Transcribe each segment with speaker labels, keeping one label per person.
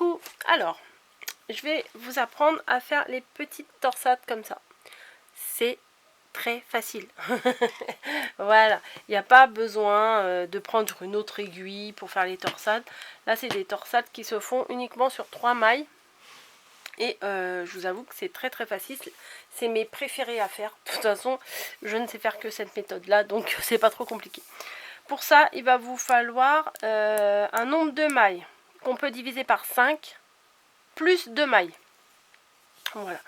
Speaker 1: Coucou. Alors, je vais vous apprendre à faire les petites torsades comme ça. C'est très facile. Voilà, il n'y a pas besoin de prendre une autre aiguille pour faire les torsades. Là, c'est des torsades qui se font uniquement sur 3 mailles. Et je vous avoue que c'est très facile. C'est mes préférés à faire. De toute façon, je ne sais faire que cette méthode-là, donc c'est pas trop compliqué. Pour ça, il va vous falloir un nombre de mailles qu'on peut diviser par 5 plus 2 mailles. Voilà.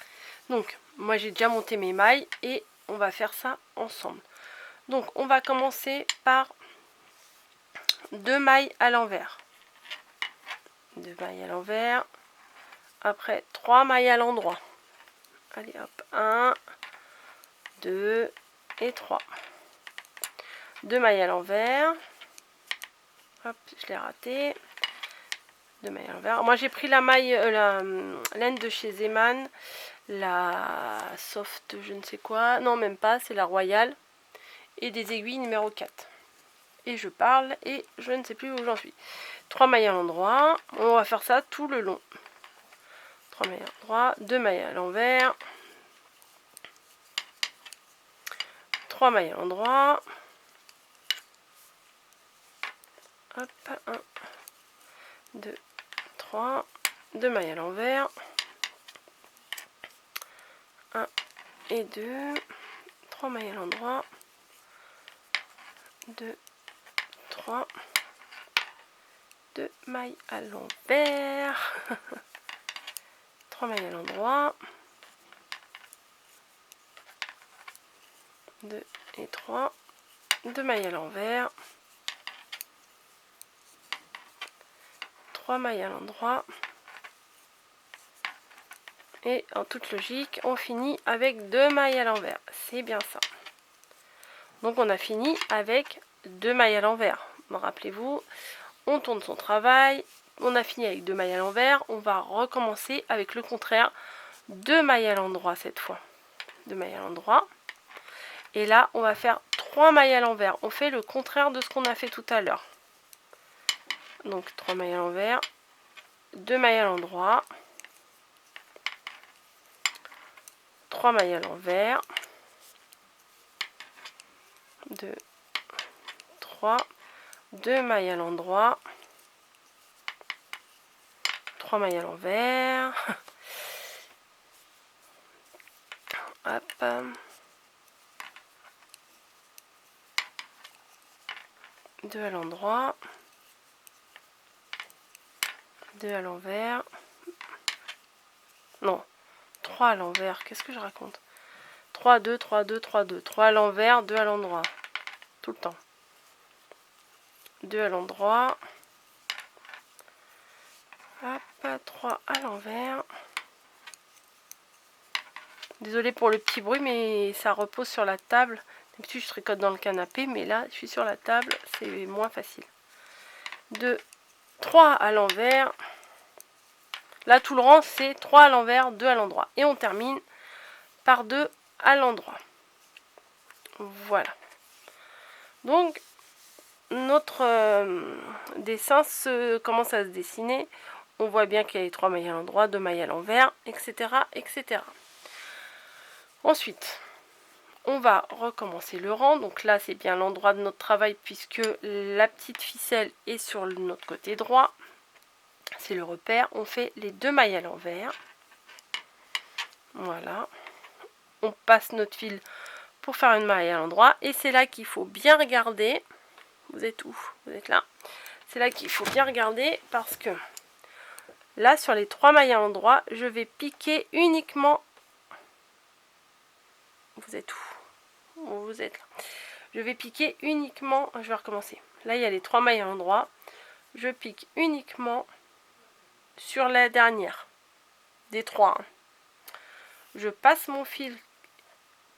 Speaker 1: Donc, moi j'ai déjà monté mes mailles et on va faire ça ensemble. Donc, on va commencer par 2 mailles à l'envers. 2 mailles à l'envers. Après, 3 mailles à l'endroit. Allez hop, 1, 2 et 3. 2 mailles à l'envers. Hop, je l'ai raté. 2 mailles à l'envers. Moi j'ai pris la maille, la laine de chez Zeman, la soft je ne sais quoi, non même pas, c'est la royale, et des aiguilles numéro 4. Et je parle et je ne sais plus où j'en suis. 3 mailles à l'endroit, on va faire ça tout le long. 3 mailles à l'endroit, 2 mailles à l'envers, 3 mailles à l'endroit, hop, 1, 2, 3, 2 mailles à l'envers, 1 et 2, 3 mailles à l'endroit, 2, 3, 2 mailles à l'envers, 3 mailles à l'endroit, 2 et 3, 2 mailles à l'envers, 3 mailles à l'endroit, et en toute logique on finit avec 2 mailles à l'envers. C'est bien ça. Donc on a fini avec 2 mailles à l'envers. Rappelez-vous, on tourne son travail, on a fini avec 2 mailles à l'envers, on va recommencer avec le contraire, 2 mailles à l'endroit cette fois. 2 mailles à l'endroit. Et là, on va faire 3 mailles à l'envers. On fait le contraire de ce qu'on a fait tout à l'heure. Donc 3 mailles à l'envers, 2 mailles à l'endroit, 3 mailles à l'envers, 2, 3, 2 mailles à l'endroit, 3 mailles à l'envers, hop, 2 à l'endroit, 2 à l'envers, non, 3 à l'envers, qu'est-ce que je raconte? 3, 2, 3, 2, 3, 2, 3 à l'envers, 2 à l'endroit, tout le temps. 2 à l'endroit, hop, 3 à l'envers. Désolée pour le petit bruit, mais ça repose sur la table. D'habitude, je tricote dans le canapé, mais là, je suis sur la table, c'est moins facile. 2, 3 à l'envers. Là, tout le rang, c'est 3 à l'envers, 2 à l'endroit. Et on termine par 2 à l'endroit. Voilà. Donc, notre dessin commence à se dessiner. On voit bien qu'il y a les 3 mailles à l'endroit, 2 mailles à l'envers, etc., etc. Ensuite, on va recommencer le rang. Donc là, c'est bien l'endroit de notre travail puisque la petite ficelle est sur notre côté droit. C'est le repère. On fait les 2 mailles à l'envers. Voilà. On passe notre fil pour faire une maille à l'endroit. Et c'est là qu'il faut bien regarder. Vous êtes où? Vous êtes là. C'est là qu'il faut bien regarder parce que là, sur les 3 mailles à l'endroit, je vais piquer uniquement... Vous êtes où? Vous êtes là. Je vais piquer uniquement... Je vais recommencer. Là, il y a les 3 mailles à l'endroit. Je pique uniquement sur la dernière des 3. Je passe mon fil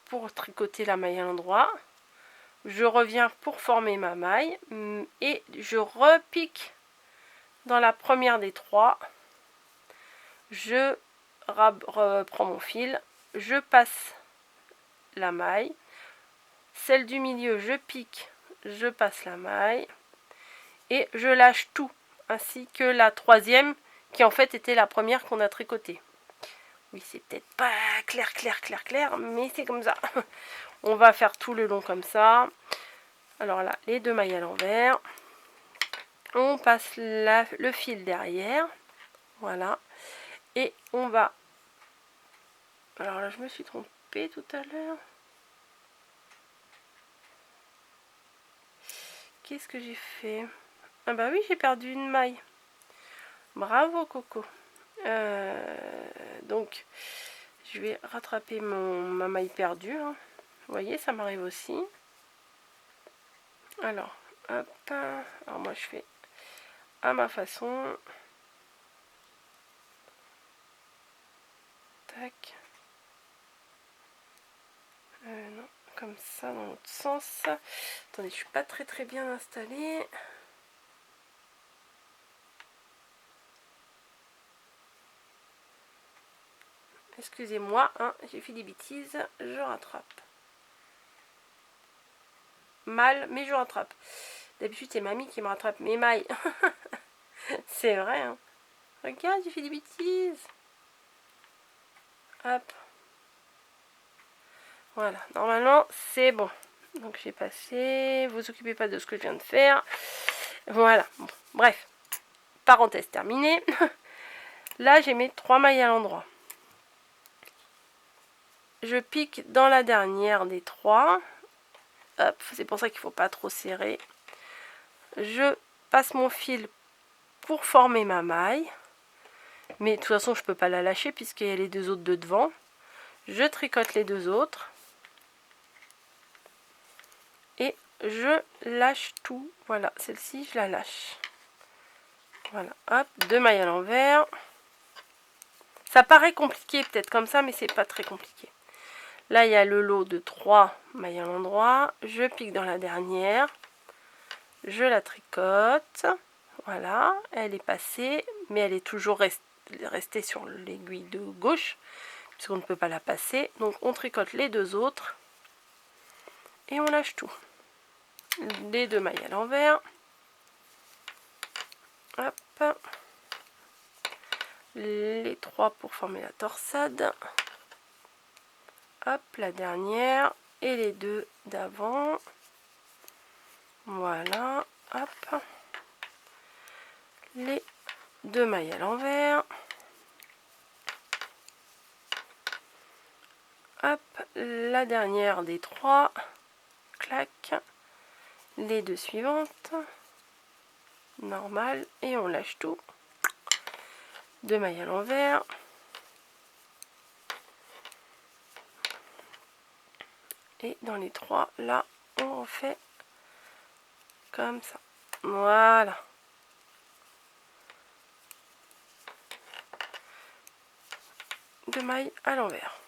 Speaker 1: pour tricoter la maille à l'endroit. Je reviens pour former ma maille. Et je repique dans la première des 3. Je reprends mon fil. Je passe la maille. Celle du milieu, je pique, je passe la maille. Et je lâche tout. Ainsi que la troisième qui en fait était la première qu'on a tricotée. Oui, c'est peut-être pas clair, mais c'est comme ça. On va faire tout le long comme ça. Alors là, les 2 mailles à l'envers. On passe le fil derrière. Voilà. Et on va... Alors là, je me suis trompée tout à l'heure. Qu'est-ce que j'ai fait? Ah bah oui, j'ai perdu une maille. Bravo, Coco. Donc, je vais rattraper ma maille perdue. Hein. Vous voyez, ça m'arrive aussi. Alors, hop. Alors moi, je fais à ma façon. Tac. Non, comme ça, dans l'autre sens. Attendez, je suis pas très bien installée. Excusez-moi, hein, j'ai fait des bêtises. Je rattrape. Mal, mais je rattrape. D'habitude, c'est mamie qui me rattrape mes mailles. C'est vrai, hein. Regarde, j'ai fait des bêtises. Hop. Voilà, normalement, c'est bon. Donc, j'ai passé. Vous occupez pas de ce que je viens de faire. Voilà. Bon, bref. Parenthèse terminée. Là, j'ai mes 3 mailles à l'endroit. Je pique dans la dernière des 3. Hop, c'est pour ça qu'il ne faut pas trop serrer. Je passe mon fil pour former ma maille. Mais de toute façon, je ne peux pas la lâcher puisqu'il y a les 2 autres de devant. Je tricote les 2 autres. Et je lâche tout. Voilà, celle-ci, je la lâche. Voilà, hop, 2 mailles à l'envers. Ça paraît compliqué peut-être comme ça, mais c'est pas très compliqué. Là, il y a le lot de 3 mailles à l'endroit. Je pique dans la dernière. Je la tricote. Voilà, elle est passée, mais elle est toujours restée sur l'aiguille de gauche, puisqu'on ne peut pas la passer. Donc, on tricote les 2 autres. Et on lâche tout. Les 2 mailles à l'envers. Hop. Les 3 pour former la torsade. Hop, la dernière. Et les 2 d'avant. Voilà. Hop. Les 2 mailles à l'envers. Hop, la dernière des 3. Clac. Les 2 suivantes. Normal. Et on lâche tout. 2 mailles à l'envers. Et dans les 3, là, on refait comme ça. Voilà. Deux mailles à l'envers.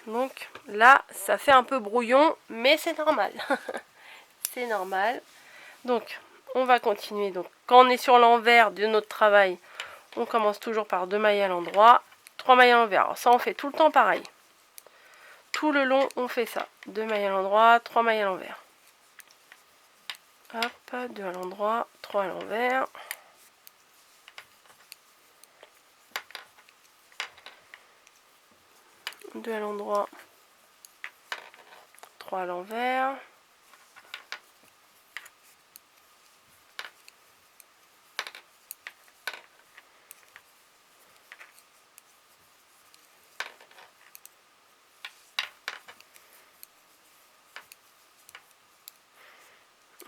Speaker 1: Donc là, ça fait un peu brouillon, mais c'est normal. C'est normal. Donc, on va continuer. Donc, quand on est sur l'envers de notre travail, on commence toujours par 2 mailles à l'endroit, 3 mailles à l'envers. Alors ça, on fait tout le temps pareil. Tout le long, on fait ça. 2 mailles à l'endroit, 3 mailles à l'envers. Hop, 2 à l'endroit, 3 à l'envers. Deux à l'endroit, 3 à l'envers.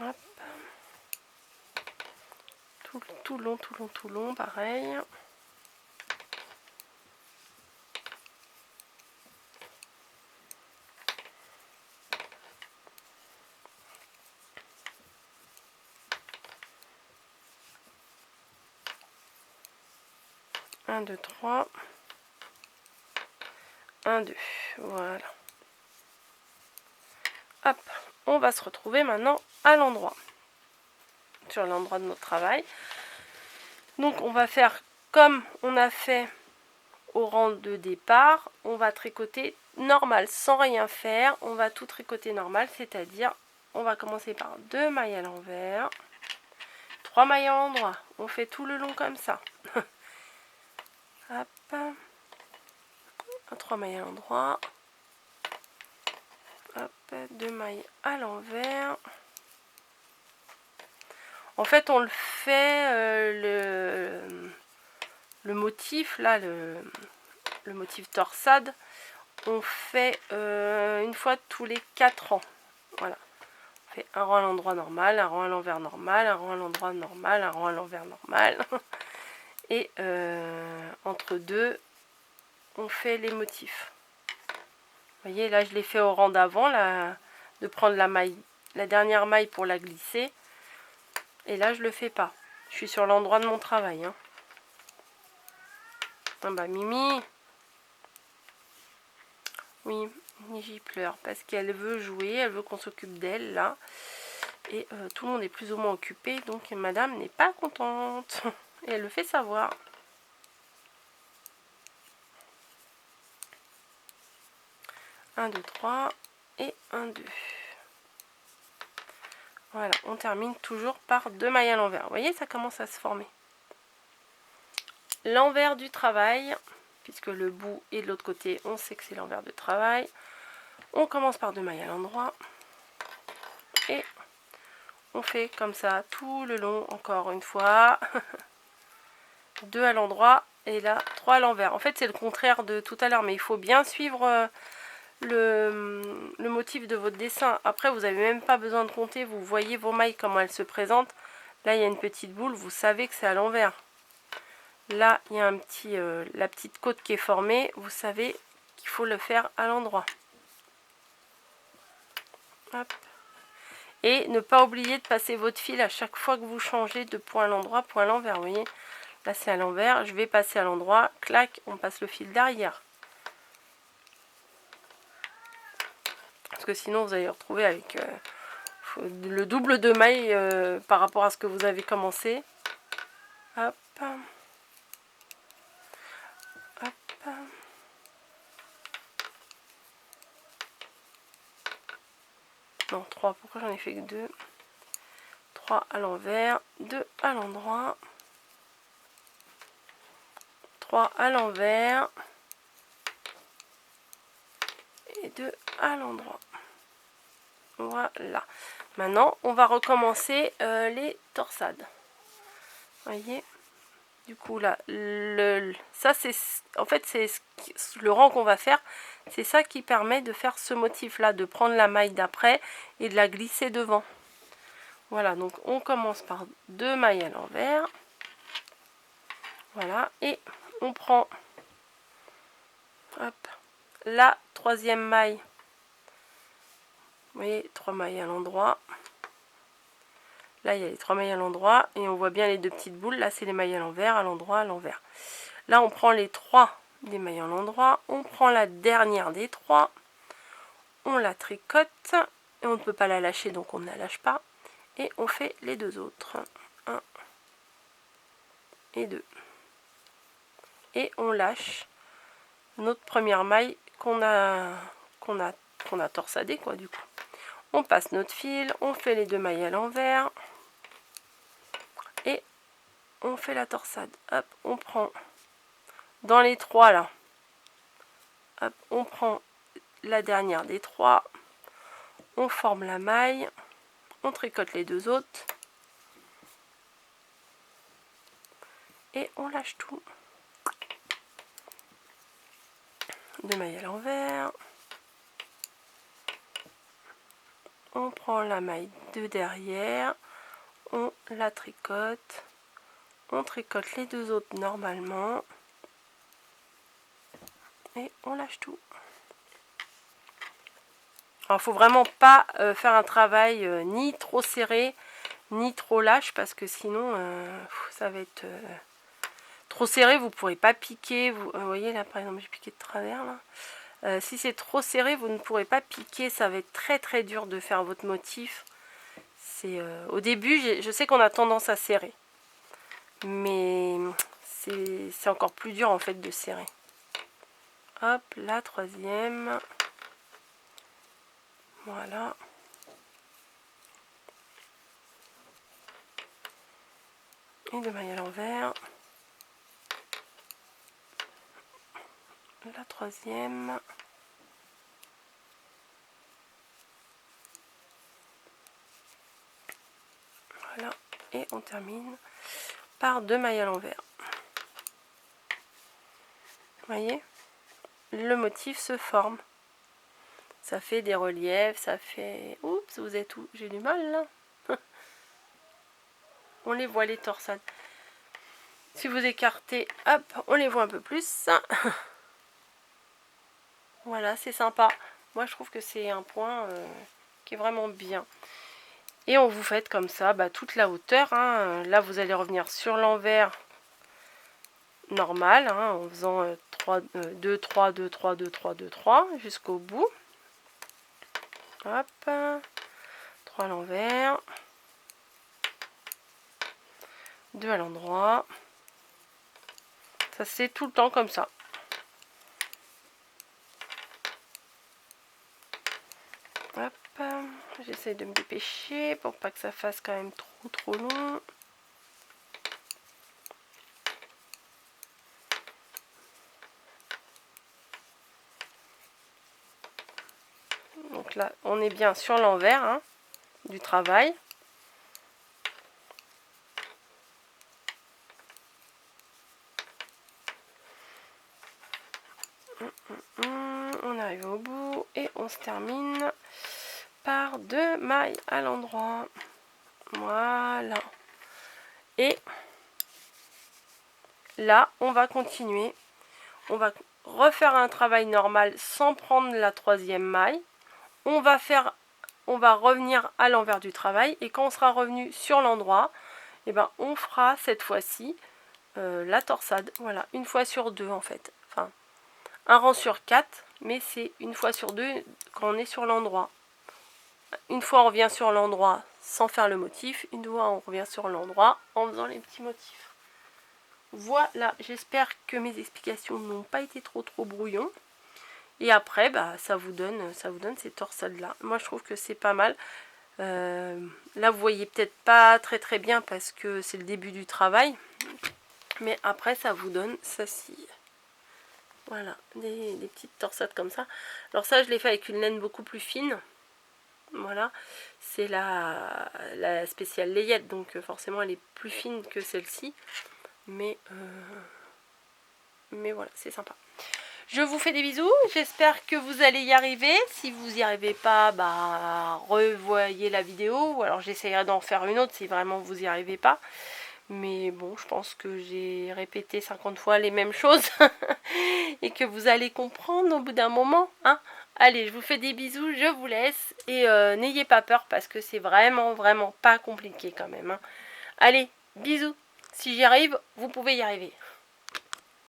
Speaker 1: Hop. Tout long, pareil. Un, deux, trois. 1, 2. Voilà. Hop. On va se retrouver maintenant à l'endroit. Sur l'endroit de notre travail. Donc on va faire comme on a fait au rang de départ. On va tricoter normal sans rien faire. On va tout tricoter normal, c'est-à-dire on va commencer par 2 mailles à l'envers, 3 mailles à l'endroit. On fait tout le long comme ça. Hop. 3 mailles à l'endroit. Hop, 2 mailles à l'envers. En fait, on le fait le motif là, le motif torsade, on fait une fois tous les 4 ans. Voilà. On fait un rang à l'endroit normal, un rang à l'envers normal, un rang à l'endroit normal, un rang à l'envers normal. Et entre deux, on fait les motifs. Vous voyez, là je l'ai fait au rang d'avant, de prendre la maille, la dernière maille pour la glisser. Et là je le fais pas. Je suis sur l'endroit de mon travail. Hein. Ah bah Mimi. Oui, j'y pleure parce qu'elle veut jouer, elle veut qu'on s'occupe d'elle là. Et tout le monde est plus ou moins occupé, donc madame n'est pas contente. Et elle le fait savoir. Un, 2, 3 et 1, 2. Voilà, on termine toujours par 2 mailles à l'envers. Vous voyez, ça commence à se former. L'envers du travail, puisque le bout est de l'autre côté, on sait que c'est l'envers du travail. On commence par 2 mailles à l'endroit. Et on fait comme ça tout le long, encore une fois. 2 à l'endroit et là 3 à l'envers. En fait, c'est le contraire de tout à l'heure, mais il faut bien suivre le motif de votre dessin. Après, vous n'avez même pas besoin de compter. Vous voyez vos mailles, comment elles se présentent. Là, il y a une petite boule. Vous savez que c'est à l'envers. Là, il y a un petit, la petite côte qui est formée. Vous savez qu'il faut le faire à l'endroit. Hop. Et ne pas oublier de passer votre fil à chaque fois que vous changez de point à l'endroit, point à l'envers. Vous voyez, là c'est à l'envers. Je vais passer à l'endroit. Clac, on passe le fil derrière. Parce que sinon, vous allez vous retrouver avec le double de mailles par rapport à ce que vous avez commencé. Hop. Hop. Non, 3. Pourquoi j'en ai fait que 2? 3 à l'envers, 2 à l'endroit. 3 à l'envers. Et 2 à l'endroit. Voilà. Maintenant, on va recommencer les torsades. Voyez, du coup là, ça c'est en fait c'est le rang qu'on va faire. C'est ça qui permet de faire ce motif là, de prendre la maille d'après et de la glisser devant. Voilà, donc on commence par 2 mailles à l'envers. Voilà, et on prend hop, la 3e maille. Vous voyez, 3 mailles à l'endroit. Là, il y a les 3 mailles à l'endroit et on voit bien les 2 petites boules. Là, c'est les mailles à l'envers, à l'endroit, à l'envers. Là, on prend les 3 des mailles à l'endroit. On prend la dernière des 3. On la tricote. Et on ne peut pas la lâcher, donc on ne la lâche pas. Et on fait les 2 autres. 1 et 2. Et on lâche notre première maille qu'on a torsadée, quoi, du coup. On passe notre fil, on fait les 2 mailles à l'envers. Et on fait la torsade. Hop, on prend dans les 3 là. Hop, on prend la dernière des 3. On forme la maille. On tricote les 2 autres. Et on lâche tout. 2 mailles à l'envers. On prend la maille de derrière. On la tricote. On tricote les 2 autres normalement. Et on lâche tout. Alors, il faut vraiment pas faire un travail ni trop serré, ni trop lâche, parce que sinon, ça va être trop serré, vous ne pourrez pas piquer. Vous voyez, là, par exemple, j'ai piqué de travers, là. Si c'est trop serré, vous ne pourrez pas piquer, ça va être très très dur de faire votre motif. Au début, je sais qu'on a tendance à serrer, mais c'est encore plus dur en fait de serrer. Hop, la 3e. Voilà. et 2 mailles à l'envers. La troisième. Voilà, et on termine par 2 mailles à l'envers. Vous voyez, le motif se forme. Ça fait des reliefs, ça fait... Oups, vous êtes où? J'ai du mal là. On les voit les torsades. Si vous écartez, hop, on les voit un peu plus. Voilà, c'est sympa. Moi, je trouve que c'est un point qui est vraiment bien. Et on vous fait comme ça toute la hauteur. Hein. Là, vous allez revenir sur l'envers normal, hein, en faisant 2, 3, 2, 3, 2, 3, 2, 3 jusqu'au bout. Hop, 3 à l'envers, 2 à l'endroit. Ça, c'est tout le temps comme ça. Hop, j'essaie de me dépêcher pour pas que ça fasse quand même trop long. Donc là, on est bien sur l'envers hein, du travail. On arrive au bout et on se termine par 2 mailles à l'endroit. Voilà. Et là, on va continuer. On va refaire un travail normal sans prendre la troisième maille. On va revenir à l'envers du travail. Et quand on sera revenu sur l'endroit, eh ben, on fera cette fois-ci la torsade. Voilà, une fois sur deux en fait. Enfin, un rang sur 4, mais c'est une fois sur deux quand on est sur l'endroit. Une fois on revient sur l'endroit sans faire le motif, une fois on revient sur l'endroit en faisant les petits motifs. Voilà, j'espère que mes explications n'ont pas été trop brouillons. Et après, ça vous donne ces torsades là. Moi je trouve que c'est pas mal. Là vous voyez peut-être pas très bien parce que c'est le début du travail. Mais après ça vous donne ceci. Voilà, des petites torsades comme ça. Alors ça, je l'ai fait avec une laine beaucoup plus fine. Voilà, c'est la spéciale layette, donc forcément elle est plus fine que celle-ci. Mais voilà, c'est sympa. Je vous fais des bisous, j'espère que vous allez y arriver. Si vous n'y arrivez pas, revoyez la vidéo. Ou alors j'essaierai d'en faire une autre si vraiment vous n'y arrivez pas. Mais bon, je pense que j'ai répété 50 fois les mêmes choses et que vous allez comprendre au bout d'un moment. Hein. Allez, je vous fais des bisous, je vous laisse et n'ayez pas peur parce que c'est vraiment pas compliqué quand même. Hein. Allez, bisous. Si j'y arrive, vous pouvez y arriver.